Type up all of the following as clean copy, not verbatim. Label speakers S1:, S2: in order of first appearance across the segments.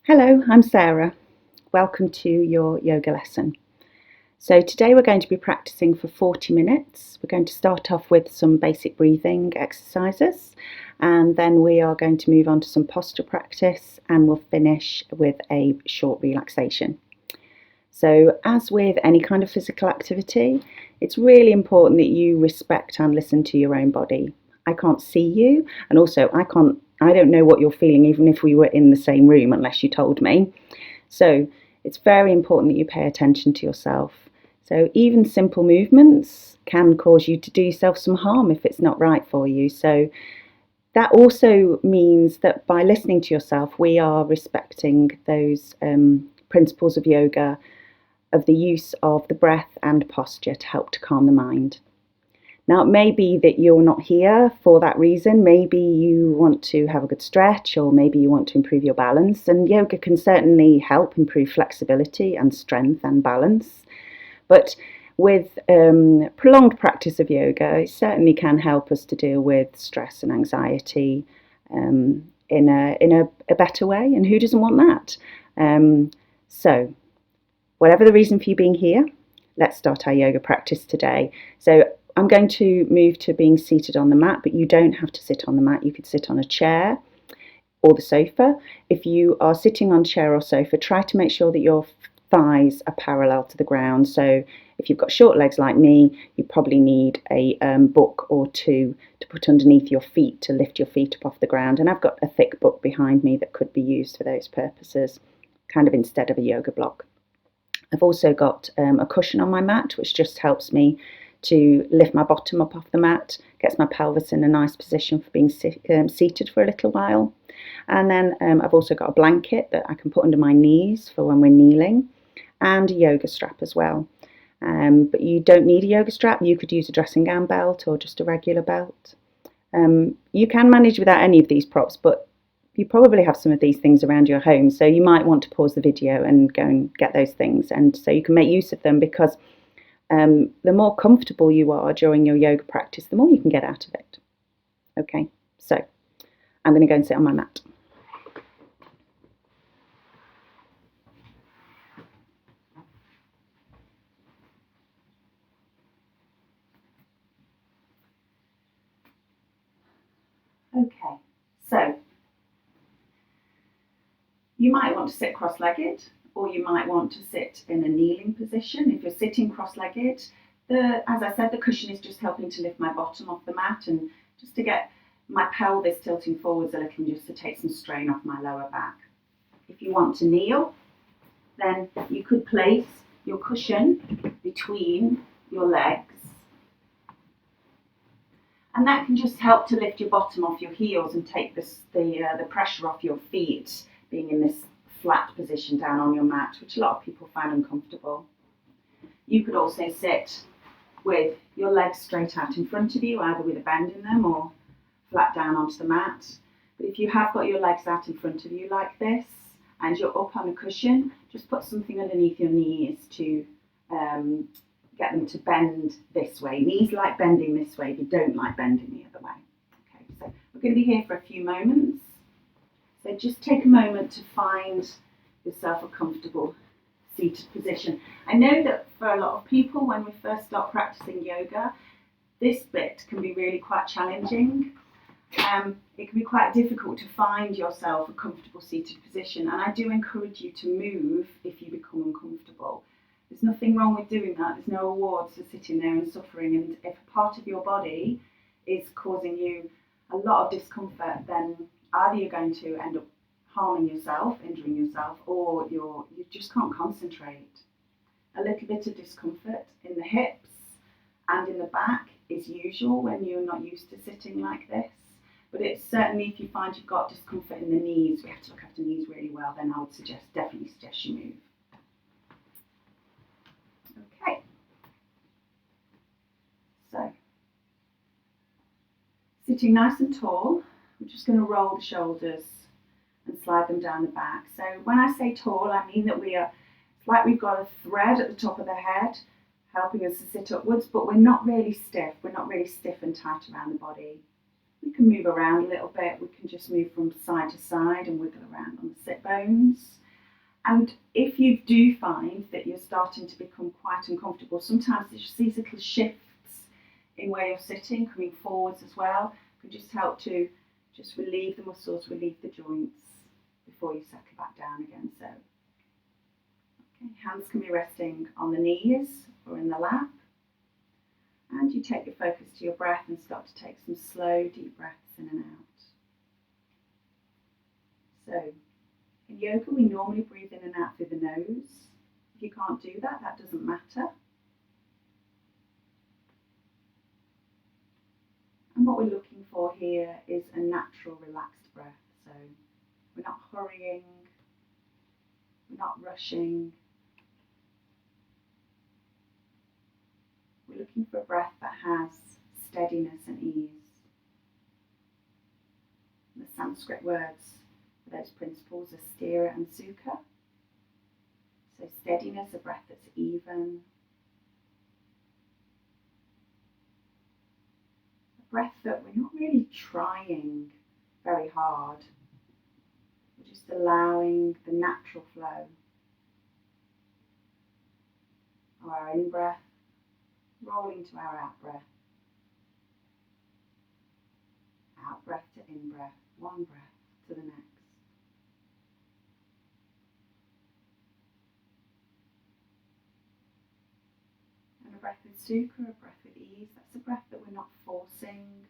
S1: Hello, I'm Sarah. Welcome to your yoga lesson. So today we're going to be practicing for 40 minutes. We're going to start off with some basic breathing exercises, and then we are going to move on to some posture practice, and we'll finish with a short relaxation. So as with any kind of physical activity, it's really important that you respect and listen to your own body. I can't see you, and also I don't know what you're feeling even if we were in the same room unless you told me. So it's very important that you pay attention to yourself. So even simple movements can cause you to do yourself some harm if it's not right for you. So that also means that by listening to yourself, we are respecting those principles of yoga, of the use of the breath and posture to help to calm the mind. Now, it may be that you're not here for that reason. Maybe you want to have a good stretch, or maybe you want to improve your balance. And yoga can certainly help improve flexibility and strength and balance. But with prolonged practice of yoga, it certainly can help us to deal with stress and anxiety in a better way. And who doesn't want that? So, whatever the reason for you being here, let's start our yoga practice today. So I'm going to move to being seated on the mat, but you don't have to sit on the mat. You could sit on a chair or the sofa. If you are sitting on chair or sofa, try to make sure that your thighs are parallel to the ground. So if you've got short legs like me, you probably need a book or two to put underneath your feet to lift your feet up off the ground. And I've got a thick book behind me that could be used for those purposes, kind of instead of a yoga block. I've also got a cushion on my mat, which just helps me to lift my bottom up off the mat, gets my pelvis in a nice position for being seated for a little while. And then I've also got a blanket that I can put under my knees for when we're kneeling, and a yoga strap as well. But you don't need a yoga strap. You could use a dressing gown belt or just a regular belt. You can manage without any of these props, but you probably have some of these things around your home, so you might want to pause the video and go and get those things, and so you can make use of them, because the more comfortable you are during your yoga practice, the more you can get out of it. Okay, so I'm going to go and sit on my mat. Okay, so you might want to sit cross-legged, or you might want to sit in a kneeling position. If you're sitting cross-legged, as I said, the cushion is just helping to lift my bottom off the mat and just to get my pelvis tilting forwards a little, and just to take some strain off my lower back. If you want to kneel, then you could place your cushion between your legs, and that can just help to lift your bottom off your heels and take the pressure off your feet, being in this flat position down on your mat, which a lot of people find uncomfortable. You could also sit with your legs straight out in front of you, either with a bend in them or flat down onto the mat. But if you have got your legs out in front of you like this and you're up on a cushion, just put something underneath your knees to get them to bend this way. Knees like bending this way, but don't like bending the other way. Okay, so we're going to be here for a few moments. So just take a moment to find yourself a comfortable seated position. I know that for a lot of people, when we first start practicing yoga, this bit can be really quite challenging. It can be quite difficult to find yourself a comfortable seated position, and I do encourage you to move if you become uncomfortable. There's nothing wrong with doing that. There's no awards for sitting there and suffering, and if a part of your body is causing you a lot of discomfort, then either you're going to end up harming yourself, injuring yourself, or you just can't concentrate. A little bit of discomfort in the hips and in the back is usual when you're not used to sitting like this, but it's certainly, if you find you've got discomfort in the knees, we have to look after knees really well, then I would definitely suggest you move. Okay, so sitting nice and tall, we're just going to roll the shoulders and slide them down the back. So when I say tall, I mean that it's like we've got a thread at the top of the head helping us to sit upwards, but we're not really stiff. We're not really stiff and tight around the body. We can move around a little bit. We can just move from side to side and wiggle around on the sit bones. And if you do find that you're starting to become quite uncomfortable, sometimes there's just these little shifts in where you're sitting, coming forwards as well, can just help to just relieve the muscles, relieve the joints before you settle back down again. So, okay, hands can be resting on the knees or in the lap. And you take your focus to your breath and start to take some slow, deep breaths in and out. So, in yoga, we normally breathe in and out through the nose. If you can't do that, that doesn't matter. And what we're looking for here is a natural, relaxed breath. So, we're not hurrying, we're not rushing. We're looking for a breath that has steadiness and ease. The Sanskrit words for those principles are sthira and sukha. So steadiness, a breath that's even. A breath that we're not really trying very hard. We're just allowing the natural flow of our in-breath rolling to our out-breath. Out-breath to in-breath, one breath to the next. And a breath with sukha, a breath with ease, that's a breath that we're not forcing.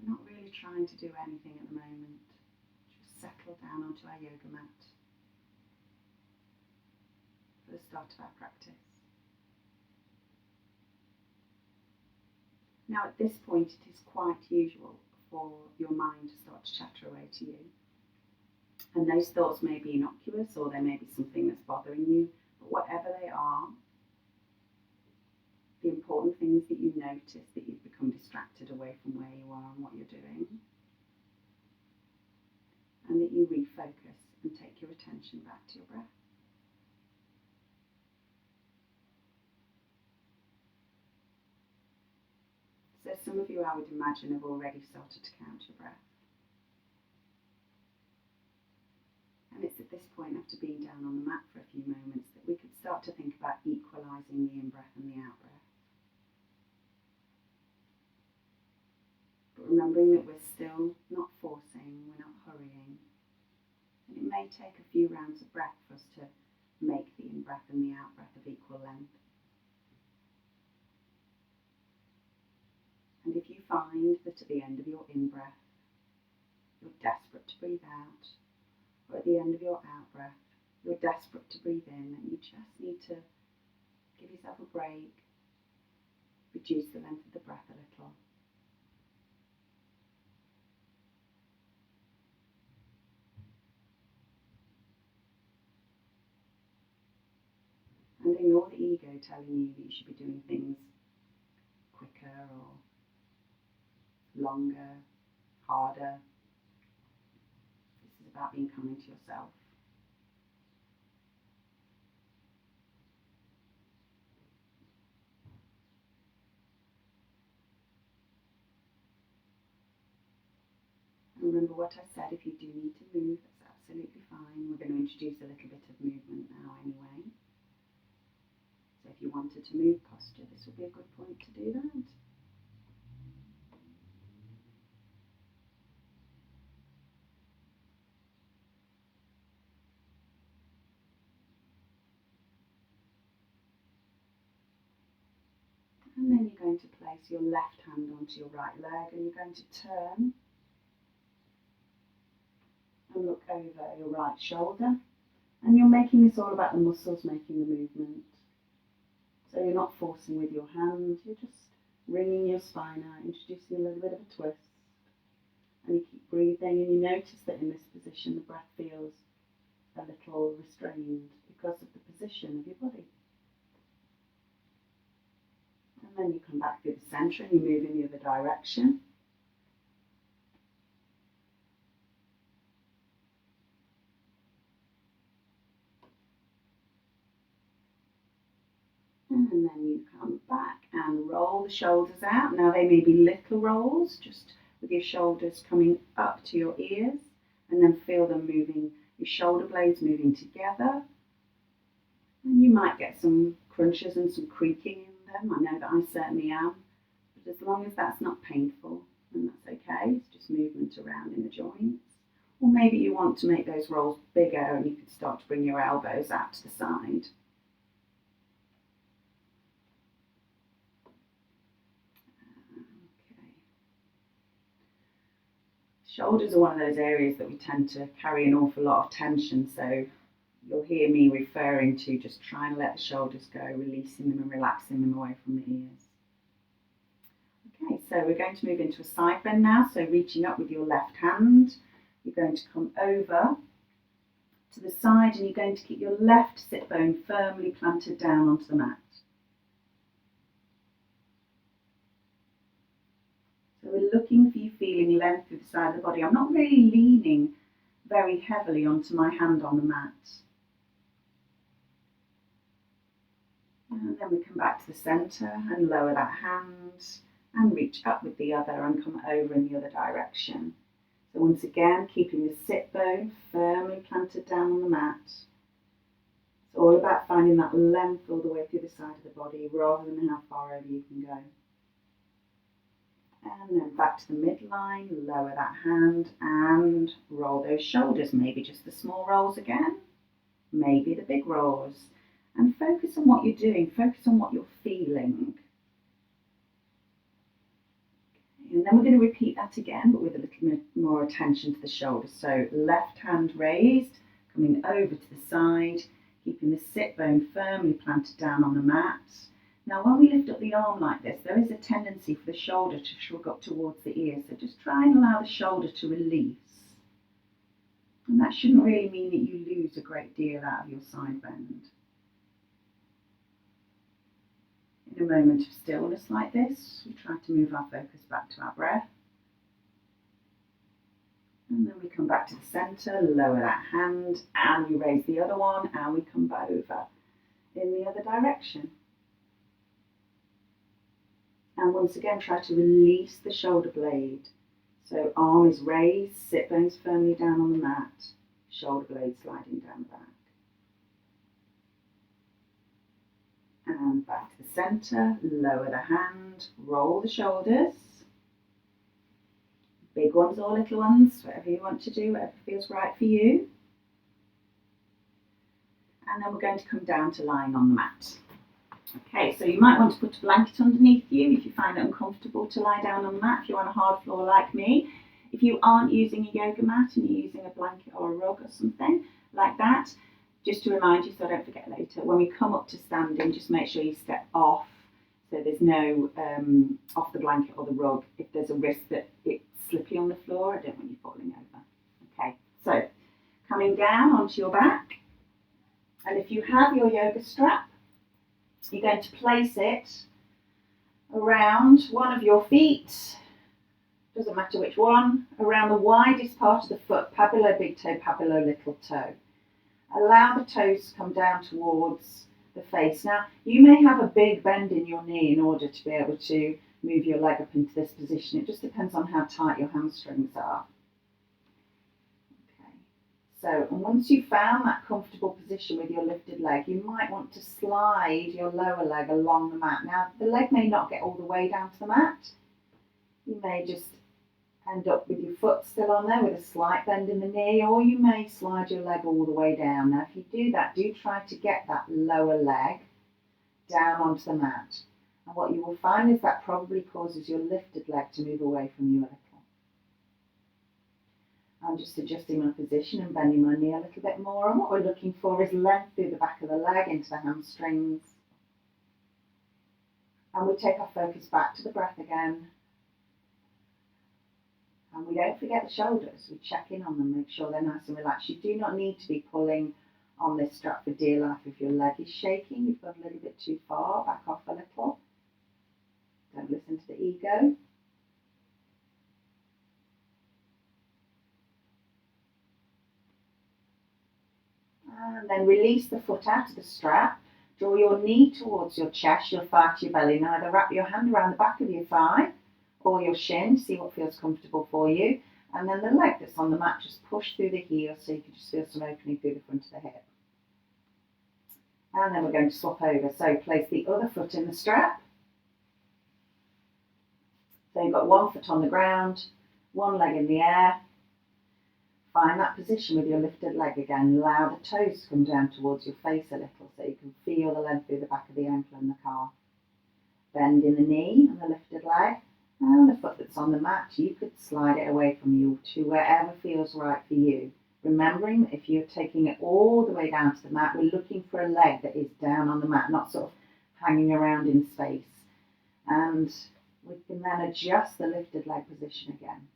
S1: We're not really trying to do anything at the moment. Just settle down onto our yoga mat for the start of our practice. Now at this point it is quite usual for your mind to start to chatter away to you. And those thoughts may be innocuous or there may be something that's bothering you, but whatever they are, the important thing is that you notice that you've become distracted away from where you are and what you're doing, and that you refocus and take your attention back to your breath. So some of you, I would imagine, have already started to count your breath. And it's at this point, after being down on the mat for a few moments, that we could start to think about equalising the in-breath and the out-breath. But remembering that we're still not forcing, we're not hurrying. And it may take a few rounds of breath for us to make the in-breath and the out-breath of equal length. And if you find that at the end of your in-breath, you're desperate to breathe out, or at the end of your out-breath, you're desperate to breathe in, and you just need to give yourself a break, reduce the length of the breath a little. And ignore the ego telling you that you should be doing things quicker or longer, harder. This is about being kind to yourself. And remember what I said, if you do need to move, that's absolutely fine. We're going to introduce a little bit of movement now anyway. So if you wanted to move posture, this would be a good point to do that. And then you're going to place your left hand onto your right leg and you're going to turn and look over your right shoulder. And you're making this all about the muscles making the movement. So you're not forcing with your hands, you're just wringing your spine out, introducing a little bit of a twist. And you keep breathing and you notice that in this position the breath feels a little restrained because of the position of your body. And then you come back through the centre and you move in the other direction. And then you come back and roll the shoulders out. Now they may be little rolls, just with your shoulders coming up to your ears, and then feel them moving, your shoulder blades moving together. And you might get some crunches and some creaking in them. I know that I certainly am. But as long as that's not painful, then that's okay. It's just movement around in the joints. Or maybe you want to make those rolls bigger and you can start to bring your elbows out to the side. Okay. Shoulders are one of those areas that we tend to carry an awful lot of tension, so you'll hear me referring to just trying to let the shoulders go, releasing them and relaxing them away from the ears. Okay, so we're going to move into a side bend now, so reaching up with your left hand, you're going to come over to the side and you're going to keep your left sit bone firmly planted down onto the mat. So we're looking for you feeling length through the side of the body. I'm not really leaning very heavily onto my hand on the mat. And then we come back to the centre and lower that hand and reach up with the other and come over in the other direction. So once again, keeping the sit bone firmly planted down on the mat. It's all about finding that length all the way through the side of the body rather than how far over you can go. And then back to the midline, lower that hand and roll those shoulders. Maybe just the small rolls again, maybe the big rolls. And focus on what you're doing, focus on what you're feeling. And then we're going to repeat that again, but with a little bit more attention to the shoulders. So left hand raised, coming over to the side, keeping the sit bone firmly planted down on the mat. Now when we lift up the arm like this, there is a tendency for the shoulder to shrug up towards the ear. So just try and allow the shoulder to release. And that shouldn't really mean that you lose a great deal out of your side bend. In a moment of stillness like this, we try to move our focus back to our breath. And then we come back to the centre, lower that hand, and we raise the other one, and we come back over in the other direction. And once again, try to release the shoulder blade. So arm is raised, sit bones firmly down on the mat, shoulder blade sliding down the back. And back to the centre, lower the hand, roll the shoulders. Big ones or little ones, whatever you want to do, whatever feels right for you. And then we're going to come down to lying on the mat. Okay, so you might want to put a blanket underneath you if you find it uncomfortable to lie down on the mat, if you're on a hard floor like me. If you aren't using a yoga mat and you're using a blanket or a rug or something like that, just to remind you so I don't forget later, when we come up to standing, just make sure you step off so there's no off the blanket or the rug. If there's a risk that it's slippy on the floor, I don't want you falling over. Okay, so coming down onto your back, and if you have your yoga strap, you're going to place it around one of your feet, doesn't matter which one, around the widest part of the foot, pabilo big toe, pabilo little toe. Allow the toes to come down towards the face. Now, you may have a big bend in your knee in order to be able to move your leg up into this position. It just depends on how tight your hamstrings are. Okay. So, and once you've found that comfortable position with your lifted leg, you might want to slide your lower leg along the mat. Now, the leg may not get all the way down to the mat. You may just end up with your foot still on there with a slight bend in the knee, or you may slide your leg all the way down. Now if you do that, do try to get that lower leg down onto the mat. And what you will find is that probably causes your lifted leg to move away from you a little. I'm just adjusting my position and bending my knee a little bit more, and what we're looking for is length through the back of the leg into the hamstrings. And we take our focus back to the breath again. And we don't forget the shoulders. We check in on them, make sure they're nice and relaxed. You do not need to be pulling on this strap for dear life. If your leg is shaking, you've gone a little bit too far, back off a little. Don't listen to the ego. And then release the foot out of the strap. Draw your knee towards your chest, your thigh to your belly. Now either wrap your hand around the back of your thigh or your shin, see what feels comfortable for you. And then the leg that's on the mat, just push through the heel so you can just feel some opening through the front of the hip. And then we're going to swap over. So place the other foot in the strap. So you've got one foot on the ground, one leg in the air. Find that position with your lifted leg again. Allow the toes to come down towards your face a little so you can feel the length through the back of the ankle and the calf. Bend in the knee and the lifted leg. And the foot that's on the mat, you could slide it away from you to wherever feels right for you. Remembering that if you're taking it all the way down to the mat, we're looking for a leg that is down on the mat, not sort of hanging around in space. And we can then adjust the lifted leg position again.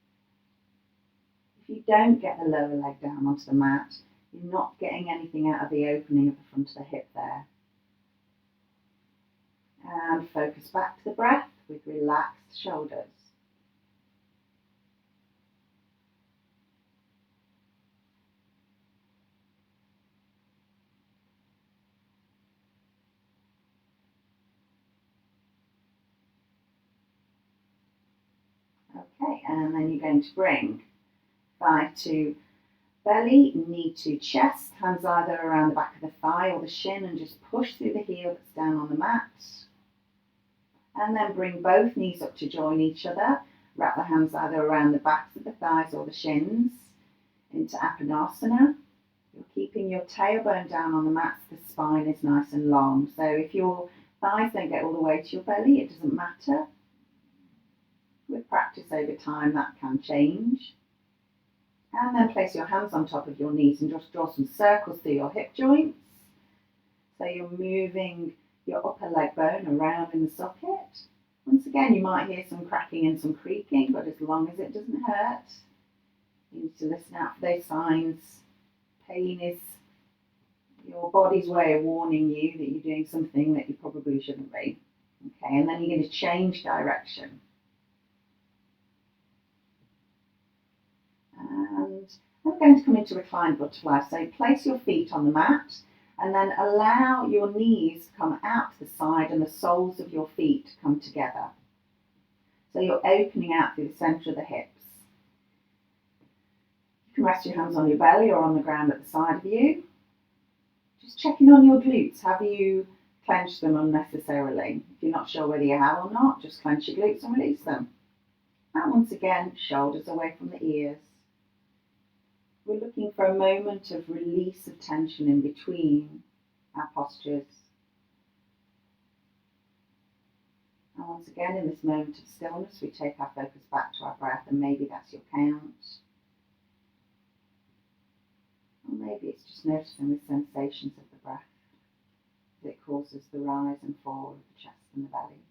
S1: If you don't get the lower leg down onto the mat, you're not getting anything out of the opening of the front of the hip there. And focus back to the breath with relaxed shoulders. Okay, and then you're going to bring thigh to belly, knee to chest, hands either around the back of the thigh or the shin, and just push through the heel that's down on the mat. And then bring both knees up to join each other. Wrap the hands either around the backs of the thighs or the shins into Apanasana. You're keeping your tailbone down on the mat so the spine is nice and long. So if your thighs don't get all the way to your belly, it doesn't matter. With practice over time, that can change. And then place your hands on top of your knees and just draw some circles through your hip joints. So you're moving your upper leg bone around in the socket. Once again, you might hear some cracking and some creaking, but as long as it doesn't hurt, you need to listen out for those signs. Pain is your body's way of warning you that you're doing something that you probably shouldn't be. Okay, and then you're going to change direction. And we're going to come into reclined butterfly. So place your feet on the mat and then allow your knees to come out to the side and the soles of your feet to come together. So you're opening out through the centre of the hips. You can rest your hands on your belly or on the ground at the side of you. Just checking on your glutes. Have you clenched them unnecessarily? If you're not sure whether you have or not, just clench your glutes and release them. And once again, shoulders away from the ears. We're looking for a moment of release of tension in between our postures. And once again, in this moment of stillness, we take our focus back to our breath, and maybe that's your count. Or maybe it's just noticing the sensations of the breath as it causes the rise and fall of the chest and the belly.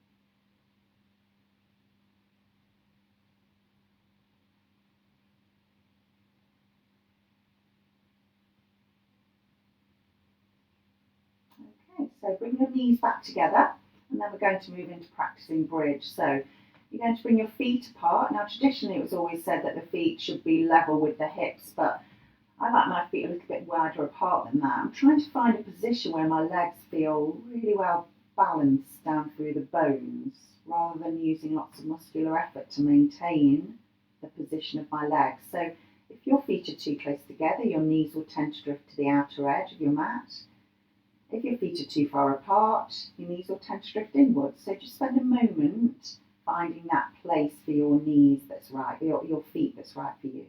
S1: Okay, so bring your knees back together, and then we're going to move into practicing bridge. So you're going to bring your feet apart. Now traditionally it was always said that the feet should be level with the hips, but I like my feet a little bit wider apart than that. I'm trying to find a position where my legs feel really well balanced down through the bones, rather than using lots of muscular effort to maintain the position of my legs. So if your feet are too close together, your knees will tend to drift to the outer edge of your mat. If your feet are too far apart, your knees will tend to drift inwards. So just spend a moment finding that place for your knees that's right, your feet that's right for you.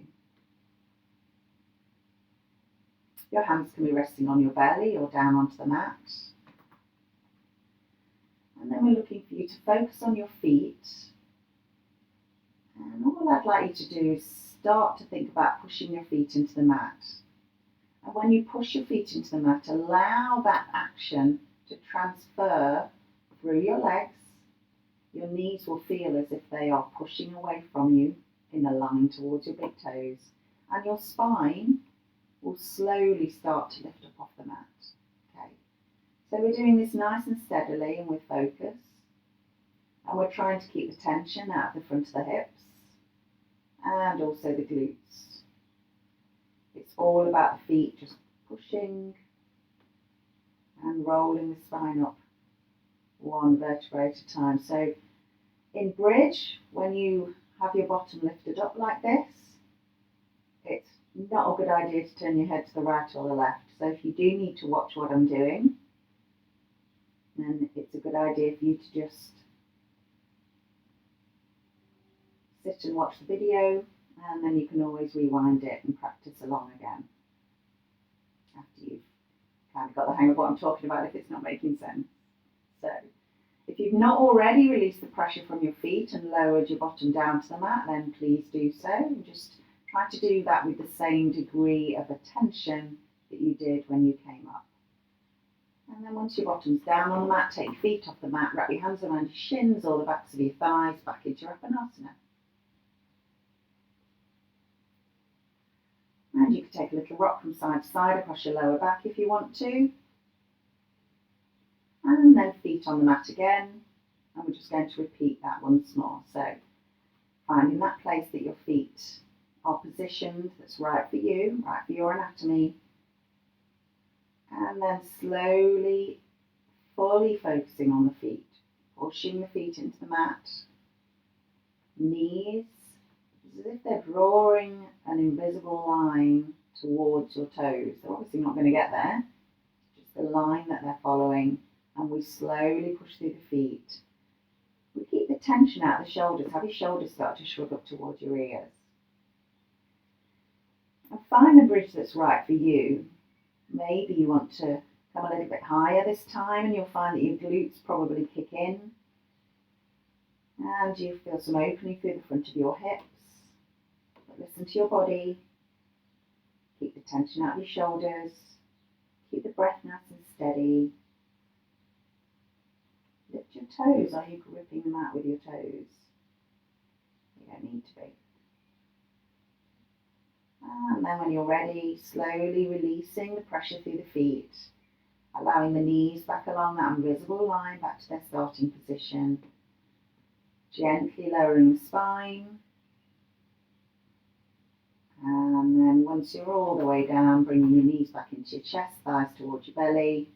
S1: Your hands can be resting on your belly or down onto the mat. And then we're looking for you to focus on your feet. And all I'd like you to do is start to think about pushing your feet into the mat. And when you push your feet into the mat, allow that action to transfer through your legs. Your knees will feel as if they are pushing away from you in a line towards your big toes. And your spine will slowly start to lift up off the mat. Okay. So we're doing this nice and steadily and with focus. And we're trying to keep the tension out of the front of the hips and also the glutes. It's all about the feet just pushing and rolling the spine up one vertebrae at a time. So in bridge, when you have your bottom lifted up like this, it's not a good idea to turn your head to the right or the left. So if you do need to watch what I'm doing, then it's a good idea for you to just sit and watch the video, and then you can always rewind it and practice along again after you've kind of got the hang of what I'm talking about if it's not making sense. So if you've not already released the pressure from your feet and lowered your bottom down to the mat, then please do so. And just try to do that with the same degree of attention that you did when you came up. And then once your bottom's down on the mat, take your feet off the mat, wrap your hands around your shins or the backs of your thighs back into your Upanasana. And you can take a little rock from side to side across your lower back if you want to. And then feet on the mat again. And we're just going to repeat that once more. So finding that place that your feet are positioned that's right for you, right for your anatomy. And then slowly, fully focusing on the feet. Pushing the feet into the mat. Knees, as if they're drawing an invisible line towards your toes. They're obviously not going to get there. Just the line that they're following. And we slowly push through the feet. We keep the tension out of the shoulders. Have your shoulders start to shrug up towards your ears. And find the bridge that's right for you. Maybe you want to come a little bit higher this time, and you'll find that your glutes probably kick in. And you feel some opening through the front of your hips. But listen to your body. Keep the tension out of your shoulders. Keep the breath nice and steady. Lift your toes. Are you gripping the mat with your toes? You don't need to be. And then when you're ready, slowly releasing the pressure through the feet, allowing the knees back along that invisible line back to their starting position, gently lowering the spine, and then once you're all the way down, bringing your knees back into your chest, thighs towards your belly,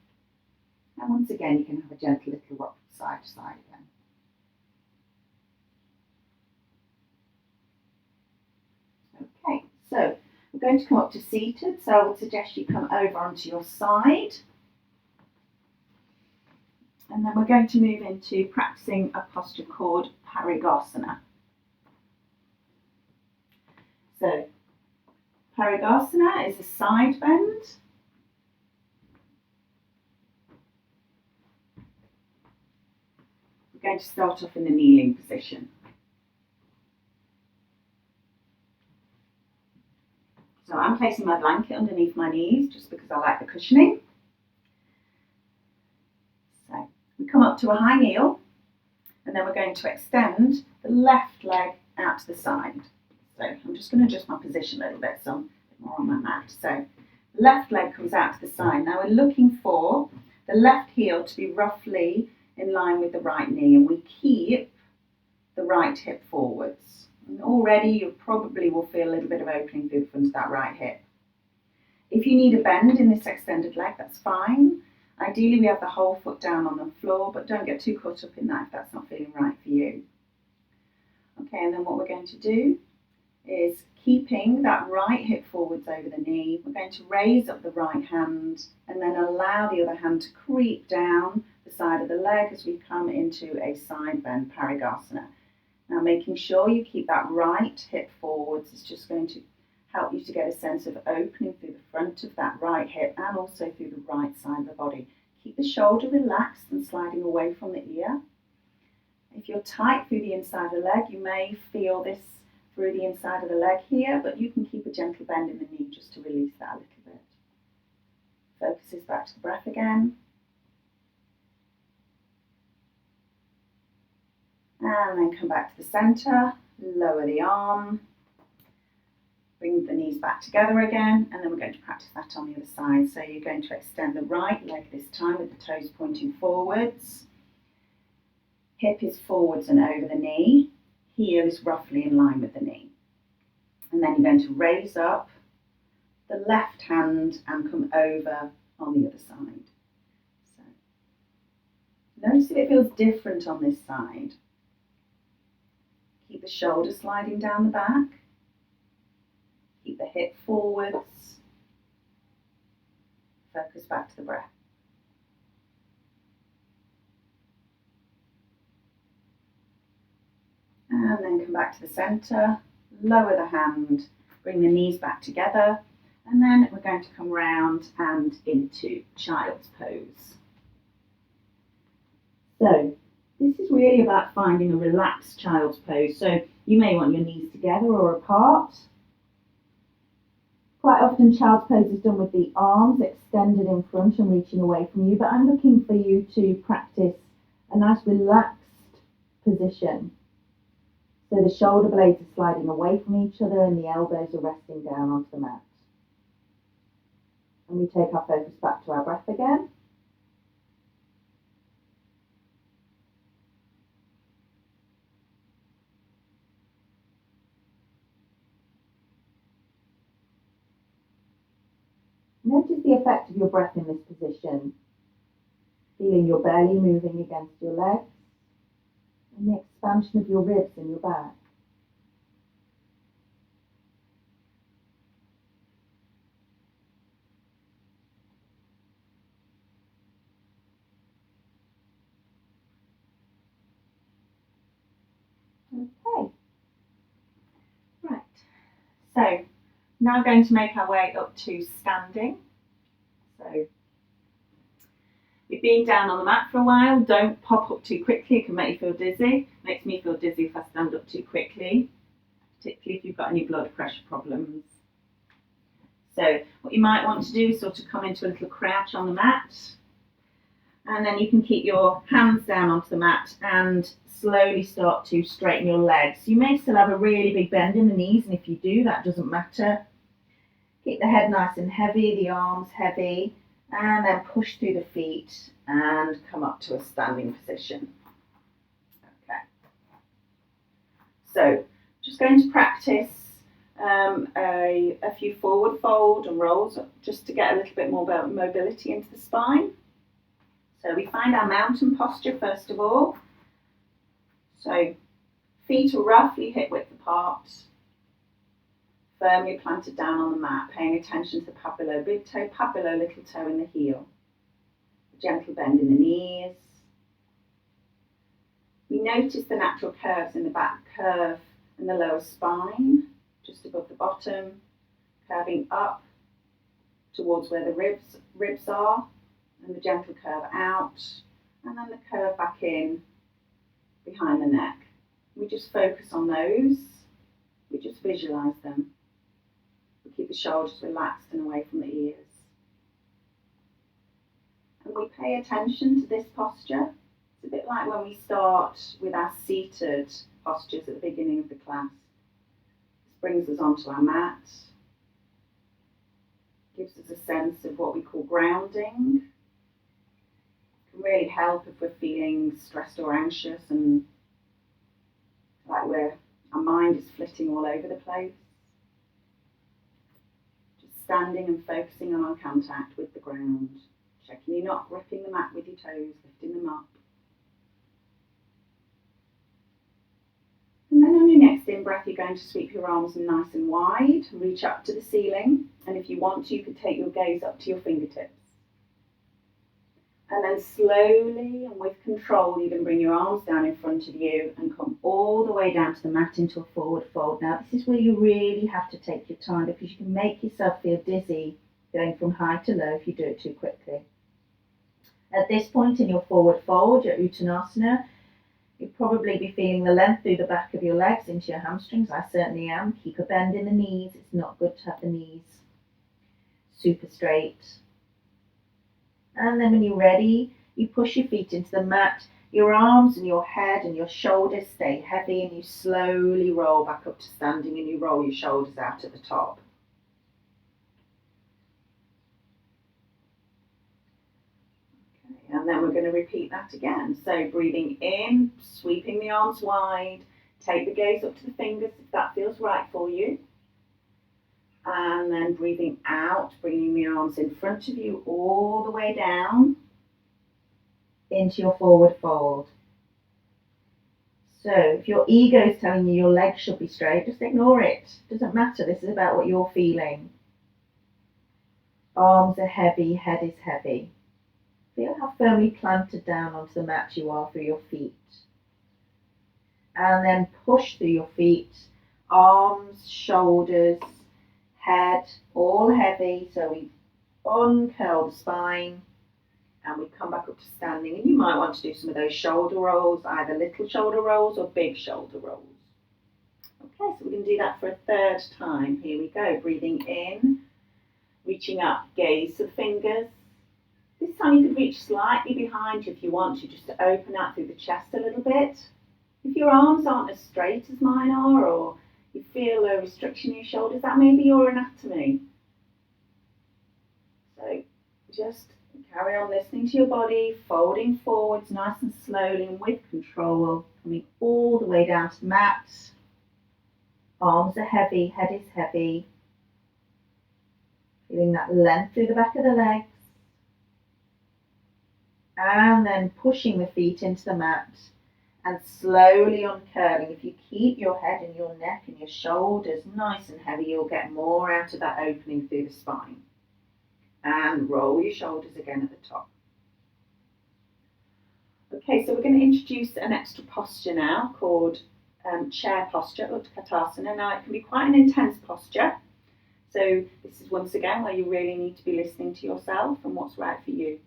S1: and once again you can have a gentle little rock from side to side again. Okay, so we're going to come up to seated, so I would suggest you come over onto your side. And then we're going to move into practicing a posture called Parigasana. So, Parigasana is a side bend. We're going to start off in the kneeling position. So I'm placing my blanket underneath my knees just because I like the cushioning. So we come up to a high kneel, and then we're going to extend the left leg out to the side. So I'm just going to adjust my position a little bit so I'm a bit more on my mat. So left leg comes out to the side. Now we're looking for the left heel to be roughly in line with the right knee, and we keep the right hip forwards. And already you probably will feel a little bit of opening through the front of that right hip. If you need a bend in this extended leg, that's fine. Ideally we have the whole foot down on the floor, but don't get too caught up in that if that's not feeling right for you. Okay, and then what we're going to do is, keeping that right hip forwards over the knee, we're going to raise up the right hand and then allow the other hand to creep down the side of the leg as we come into a side bend, Parigasana. Now making sure you keep that right hip forwards is just going to help you to get a sense of opening through the front of that right hip and also through the right side of the body. Keep the shoulder relaxed and sliding away from the ear. If you're tight through the inside of the leg, you may feel this through the inside of the leg here, but you can keep a gentle bend in the knee just to release that a little bit. Focuses back to the breath again. And then come back to the centre, lower the arm, bring the knees back together again, and then we're going to practice that on the other side. So you're going to extend the right leg this time with the toes pointing forwards. Hip is forwards and over the knee. Heel is roughly in line with the knee. And then you're going to raise up the left hand and come over on the other side. Notice if it feels different on this side. Keep the shoulder sliding down the back. Keep the hip forwards. Focus back to the breath. And then come back to the centre. Lower the hand. Bring the knees back together. And then we're going to come round and into child's pose. So this is really about finding a relaxed child's pose. So you may want your knees together or apart. Quite often child's pose is done with the arms extended in front and reaching away from you, but I'm looking for you to practice a nice relaxed position. So the shoulder blades are sliding away from each other and the elbows are resting down onto the mat. And we take our focus back to our breath again. Notice the effect of your breath in this position. Feeling your belly moving against your legs and the expansion of your ribs in your back. Okay. Right. So now going to make our way up to standing. So you've been down on the mat for a while, don't pop up too quickly, it can make you feel dizzy. Makes me feel dizzy if I stand up too quickly, particularly if you've got any blood pressure problems. So what you might want to do is sort of come into a little crouch on the mat, and then you can keep your hands down onto the mat and slowly start to straighten your legs. You may still have a really big bend in the knees, and if you do, that doesn't matter. Keep the head nice and heavy, the arms heavy, and then push through the feet and come up to a standing position. Okay. So just going to practice a few forward fold and rolls just to get a little bit more mobility into the spine. So we find our mountain posture first of all. So feet are roughly hip width apart, firmly planted down on the mat, paying attention to the pad below big toe, pad below little toe in the heel. A gentle bend in the knees. We notice the natural curves in the back curve and the lower spine, just above the bottom, curving up towards where the ribs are, and the gentle curve out, and then the curve back in behind the neck. We just focus on those, we just visualise them. We keep the shoulders relaxed and away from the ears. And we pay attention to this posture. It's a bit like when we start with our seated postures at the beginning of the class. This brings us onto our mat, gives us a sense of what we call grounding. It can really help if we're feeling stressed or anxious and like our mind is flitting all over the place. Just standing and focusing on our contact with the ground, checking you're not gripping the mat with your toes, lifting them up. And then on your next in-breath, you're going to sweep your arms nice and wide, reach up to the ceiling, and if you want to, you could take your gaze up to your fingertips. And then slowly and with control, you can bring your arms down in front of you and come all the way down to the mat into a forward fold. Now, this is where you really have to take your time because you can make yourself feel dizzy going from high to low if you do it too quickly. At this point in your forward fold, your Uttanasana, you'll probably be feeling the length through the back of your legs into your hamstrings. I certainly am. Keep a bend in the knees. It's not good to have the knees super straight. And then when you're ready, you push your feet into the mat. Your arms and your head and your shoulders stay heavy and you slowly roll back up to standing and you roll your shoulders out at the top. Okay, and then we're going to repeat that again. So breathing in, sweeping the arms wide, take the gaze up to the fingers if that feels right for you. And then breathing out, bringing the arms in front of you all the way down. into your forward fold. So if your ego is telling you your legs should be straight, just ignore it. Doesn't matter. This is about what you're feeling. Arms are heavy, head is heavy. Feel how firmly planted down onto the mat you are through your feet. And then push through your feet, arms, shoulders, head, all heavy. So we uncurl the spine and we come back up to standing. And you might want to do some of those shoulder rolls, either little shoulder rolls or big shoulder rolls. Okay, so we're going to do that for a third time. Here we go. Breathing in, reaching up, gaze to the fingers. This time you could reach slightly behind you if you want to, just to open out through the chest a little bit. If your arms aren't as straight as mine are, or you feel a restriction in your shoulders, that may be your anatomy. So just carry on listening to your body, folding forwards nice and slowly and with control, coming all the way down to the mat. Arms are heavy, head is heavy. Feeling that length through the back of the legs. And then pushing the feet into the mat and slowly uncurling. If you keep your head and your neck and your shoulders nice and heavy, you'll get more out of that opening through the spine. And roll your shoulders again at the top. Okay, so we're going to introduce an extra posture now called chair posture, Utkatasana. Now it can be quite an intense posture. So this is once again where you really need to be listening to yourself and what's right for you.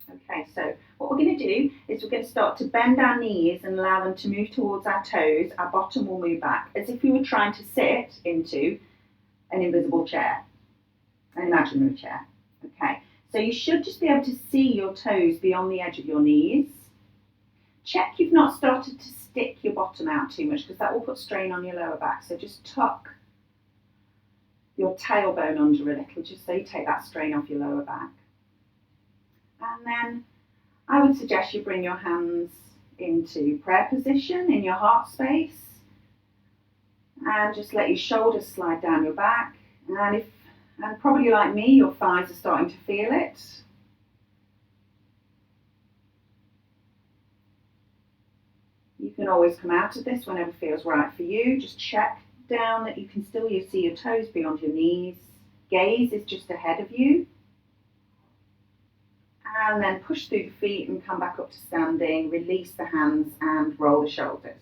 S1: Okay, so what we're going to do is we're going to start to bend our knees and allow them to move towards our toes. Our bottom will move back as if we were trying to sit into an invisible chair, an imaginary chair. Okay, so you should just be able to see your toes beyond the edge of your knees. Check you've not started to stick your bottom out too much because that will put strain on your lower back. So just tuck your tailbone under a little just so you take that strain off your lower back. And then I would suggest you bring your hands into prayer position in your heart space and just let your shoulders slide down your back. And probably like me, your thighs are starting to feel it. You can always come out of this whenever feels right for you. Just check down that you can still see your toes beyond your knees. Gaze is just ahead of you. And then push through the feet and come back up to standing. Release the hands and roll the shoulders.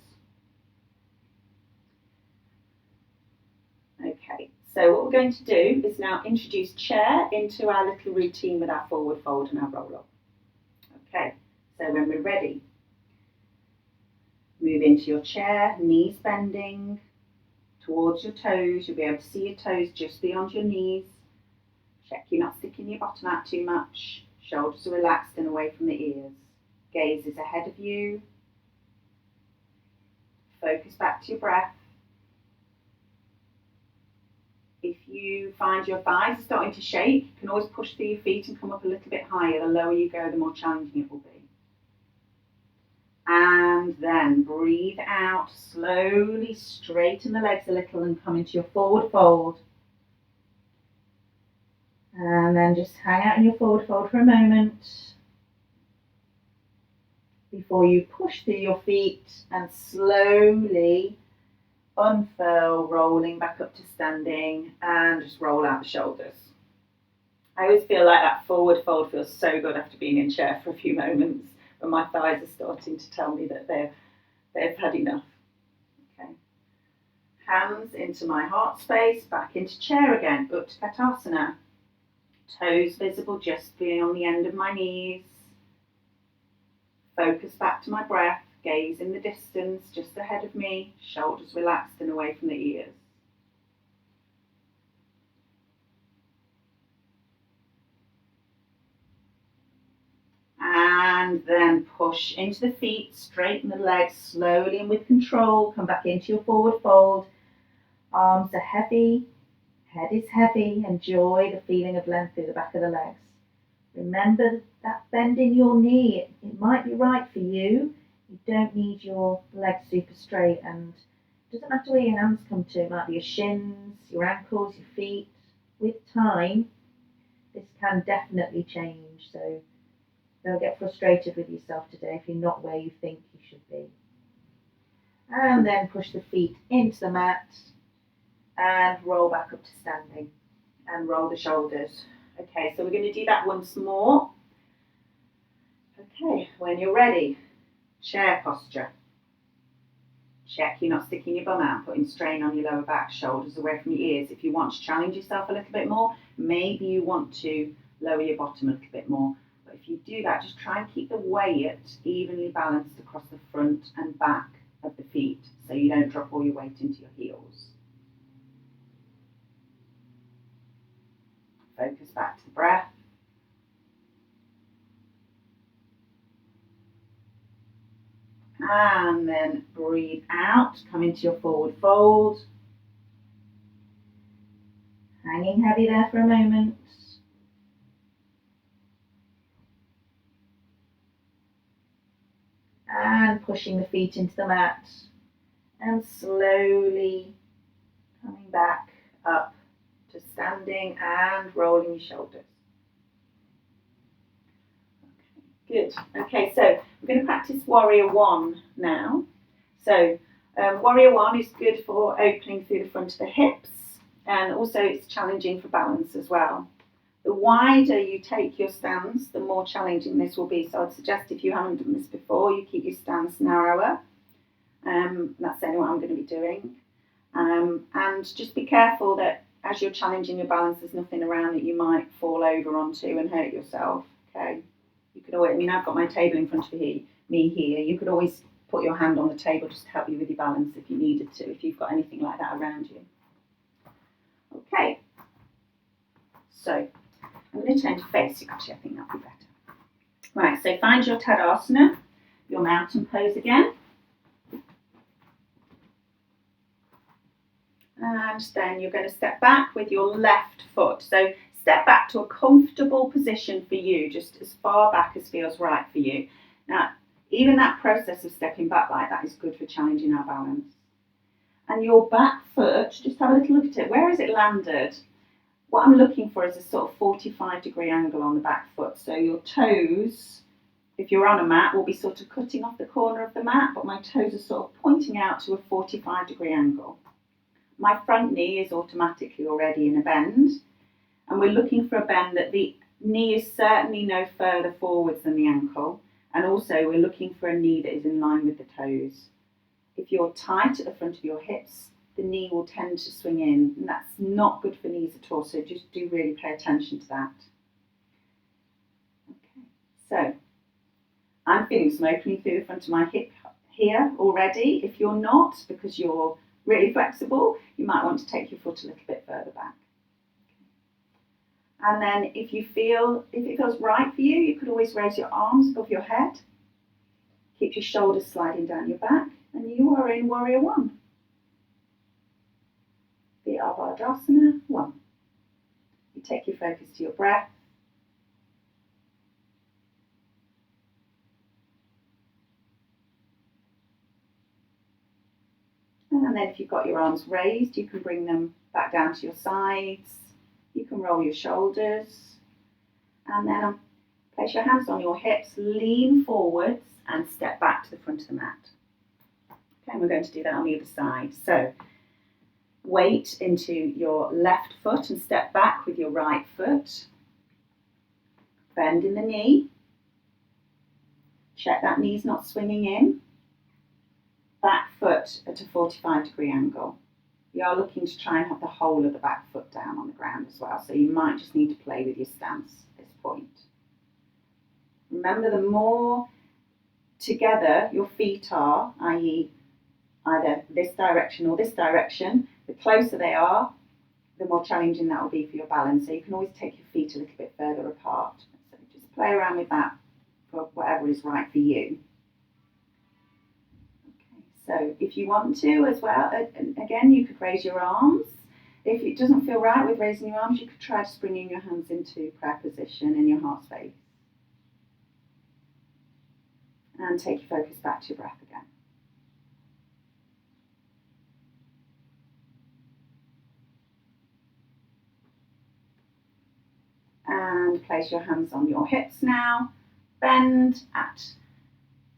S1: Okay, so what we're going to do is now introduce chair into our little routine with our forward fold and our roll up. Okay, so when we're ready, move into your chair, knees bending towards your toes. You'll be able to see your toes just beyond your knees. Check you're not sticking your bottom out too much. Shoulders are relaxed and away from the ears. Gaze is ahead of you. Focus back to your breath. If you find your thighs are starting to shake, you can always push through your feet and come up a little bit higher. The lower you go, the more challenging it will be. And then breathe out, slowly straighten the legs a little and come into your forward fold. And then just hang out in your forward fold for a moment before you push through your feet and slowly unfurl, rolling back up to standing and just roll out the shoulders. I always feel like that forward fold feels so good after being in chair for a few moments when my thighs are starting to tell me that they've had enough. Okay. Hands into my heart space, back into chair again, Utkatasana. Toes visible just beyond the end of my knees. Focus back to my breath, gaze in the distance just ahead of me, shoulders relaxed and away from the ears. And then push into the feet, straighten the legs slowly and with control. Come back into your forward fold. Arms are heavy, head is heavy. Enjoy the feeling of length through the back of the legs. Remember that bend in your knee. It might be right for you. You don't need your legs super straight, and it doesn't matter where your hands come to. It might be your shins, your ankles, your feet. With time, this can definitely change. So
S2: Don't get frustrated with yourself today if you're not where you think you should be. And then push the feet into the mat and roll back up to standing and roll the shoulders. Okay, so we're going to do that once more. Okay, when you're ready, chair posture. Check you're not sticking your bum out, putting strain on your lower back, shoulders away from your ears. If you want to challenge yourself a little bit more, maybe you want to lower your bottom a little bit more. But if you do that, just try and keep the weight evenly balanced across the front and back of the feet so you don't drop all your weight into your heels. Focus back to the breath. And then breathe out, come into your forward fold. Hanging heavy there for a moment. And pushing the feet into the mat. And slowly coming back up to standing and rolling your shoulders. Good. Okay, so we're going to practice Warrior One now. So Warrior One is good for opening through the front of the hips, and also it's challenging for balance as well. The wider you take your stance, the more challenging this will be. So I'd suggest if you haven't done this before, you keep your stance narrower. That's only what I'm going to be doing. And just be careful that as you're challenging your balance, there's nothing around that you might fall over onto and hurt yourself. Okay. You could always, I've got my table in front of me here. You could always put your hand on the table just to help you with your balance if you needed to, if you've got anything like that around you. Okay. So I'm going to turn to face you. Actually, I think that'll be better. Right, so find your Tadasana, your mountain pose again. And then you're going to step back with your left foot. So step back to a comfortable position for you, just as far back as feels right for you. Now, even that process of stepping back like that is good for challenging our balance. And your back foot, just have a little look at it. Where has it landed? What I'm looking for is a sort of 45-degree angle on the back foot. So your toes, if you're on a mat, will be sort of cutting off the corner of the mat, but my toes are sort of pointing out to a 45-degree angle. My front knee is automatically already in a bend, and we're looking for a bend that the knee is certainly no further forwards than the ankle, and also we're looking for a knee that is in line with the toes. If you're tight at the front of your hips, the knee will tend to swing in, and that's not good for knees at all, so just do really pay attention to that. Okay, so I'm feeling some opening through the front of my hip here already. If you're not, because you're really flexible, you might want to take your foot a little bit further back. And then if it feels right for you, you could always raise your arms above your head. Keep your shoulders sliding down your back, and you are in Warrior One. Virabhadrasana 1. You take your focus to your breath. And then if you've got your arms raised, you can bring them back down to your sides. You can roll your shoulders. And then place your hands on your hips, lean forwards and step back to the front of the mat. Okay, and we're going to do that on the other side. So weight into your left foot and step back with your right foot. Bend in the knee. Check that knee's not swinging in. Back foot at a 45-degree angle. You are looking to try and have the whole of the back foot down on the ground as well, so you might just need to play with your stance at this point. Remember, the more together your feet are, i.e. either this direction or this direction, the closer they are, the more challenging that will be for your balance. So you can always take your feet a little bit further apart. So just play around with that for whatever is right for you. So if you want to as well, again, you could raise your arms. If it doesn't feel right with raising your arms, you could try just bringing your hands into prayer position in your heart space. And take your focus back to your breath again. And place your hands on your hips now. bend at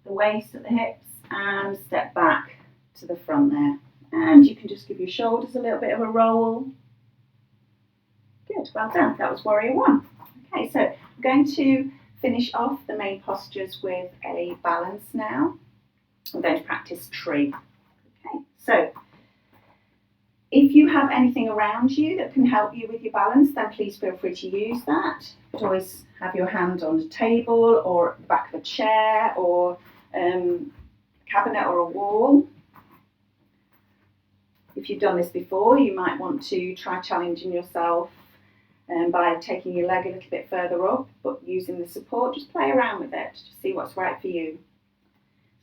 S2: the waist, at the hips, and step back to the front there. And you can just give your shoulders a little bit of a roll. Good, well done. That was warrior one. Okay, so I'm going to finish off the main postures with a balance now. We're going to practice tree. Okay, so if you have anything around you that can help you with your balance, then please feel free to use that. You could always have your hand on a table or the back of a chair or a cabinet or a wall. If you've done this before, you might want to try challenging yourself by taking your leg a little bit further up, but using the support. Just play around with it to see what's right for you.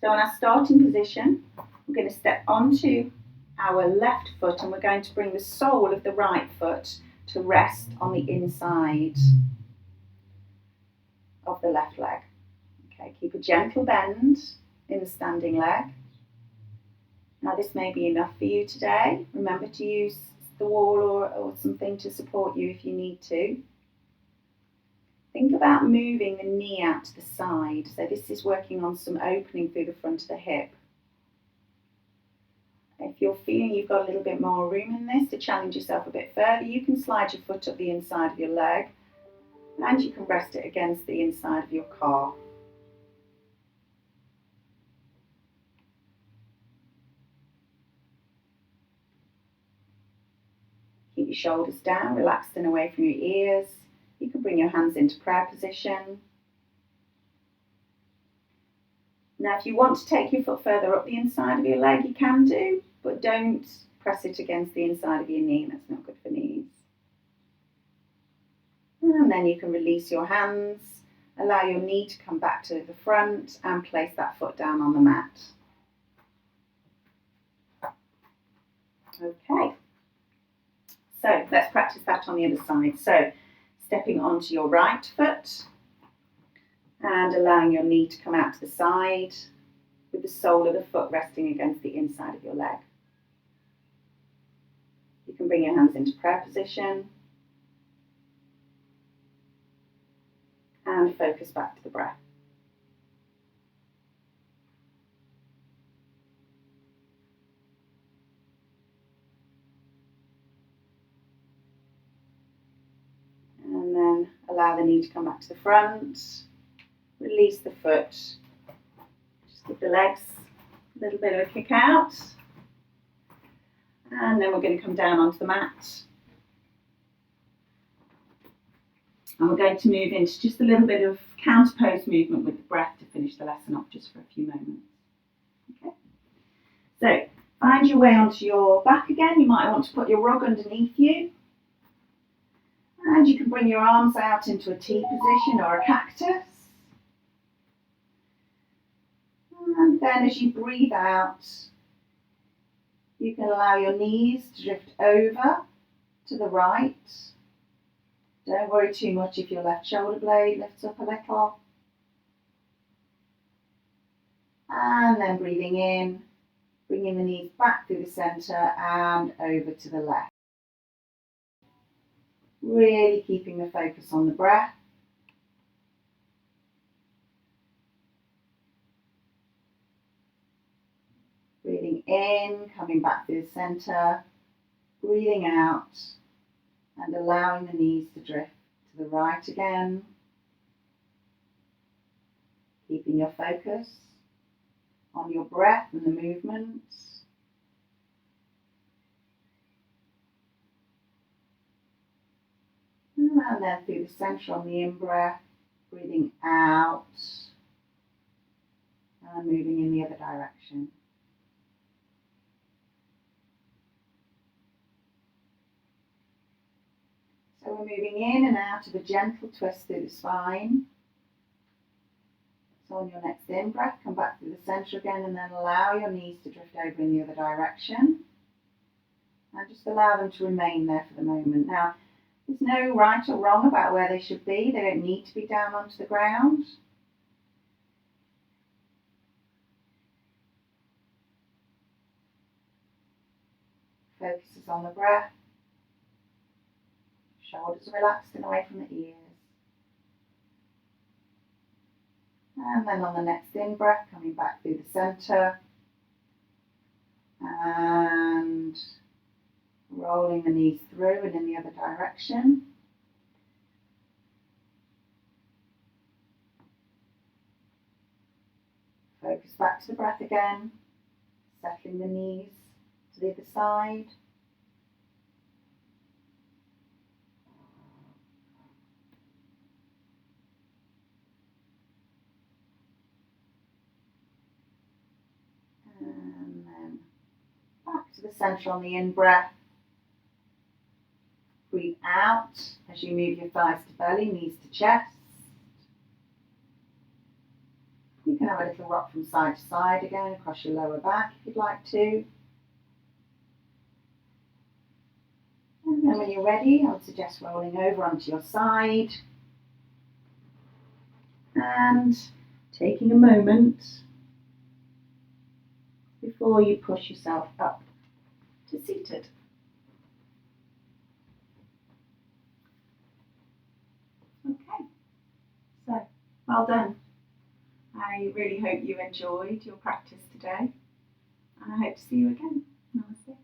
S2: So in our starting position, we're going to step onto our left foot and we're going to bring the sole of the right foot to rest on the inside of the left leg. Okay, keep a gentle bend in the standing leg. Now this may be enough for you today. Remember to use the wall or something to support you if you need to. Think about moving the knee out to the side. So this is working on some opening through the front of the hip. If you're feeling you've got a little bit more room in this to challenge yourself a bit further, you can slide your foot up the inside of your leg and you can rest it against the inside of your calf. Keep your shoulders down, relaxed and away from your ears. You can bring your hands into prayer position. Now if you want to take your foot further up the inside of your leg, you can do, but don't press it against the inside of your knee. That's not good for knees. And then you can release your hands, allow your knee to come back to the front and place that foot down on the mat. Okay, so let's practice that on the other side. So stepping onto your right foot and allowing your knee to come out to the side with the sole of the foot resting against the inside of your leg. You can bring your hands into prayer position and focus back to the breath. And then allow the knee to come back to the front. Release the foot. Just give the legs a little bit of a kick out. And then we're going to come down onto the mat. And we're going to move into just a little bit of counter pose movement with the breath to finish the lesson off just for a few moments. Okay. So find your way onto your back again. You might want to put your rug underneath you. And you can bring your arms out into a T position or a cactus. And then as you breathe out, you can allow your knees to drift over to the right. Don't worry too much if your left shoulder blade lifts up a little. And then breathing in, bringing the knees back through the centre and over to the left. Really keeping the focus on the breath. Breathing in, coming back through the centre, breathing out and allowing the knees to drift to the right again. Keeping your focus on your breath and the movements. And then through the centre on the in-breath, breathing out and moving in the other direction. So we're moving in and out of a gentle twist through the spine. So on your next in-breath, come back through the centre again and then allow your knees to drift over in the other direction. And just allow them to remain there for the moment. Now, there's no right or wrong about where they should be. They don't need to be down onto the ground. Focus is on the breath. Shoulders relaxed and away from the ears. And then on the next in-breath, coming back through the centre. And rolling the knees through and in the other direction. Focus back to the breath again, settling the knees to the other side. And then back to the centre on the in-breath. Breathe out as you move your thighs to belly, knees to chest. You can have a little rock from side to side again across your lower back if you'd like to. And then when you're ready, I would suggest rolling over onto your side and taking a moment before you push yourself up to seated. Okay, so well done. I really hope you enjoyed your practice today, and I hope to see you again. Namaste.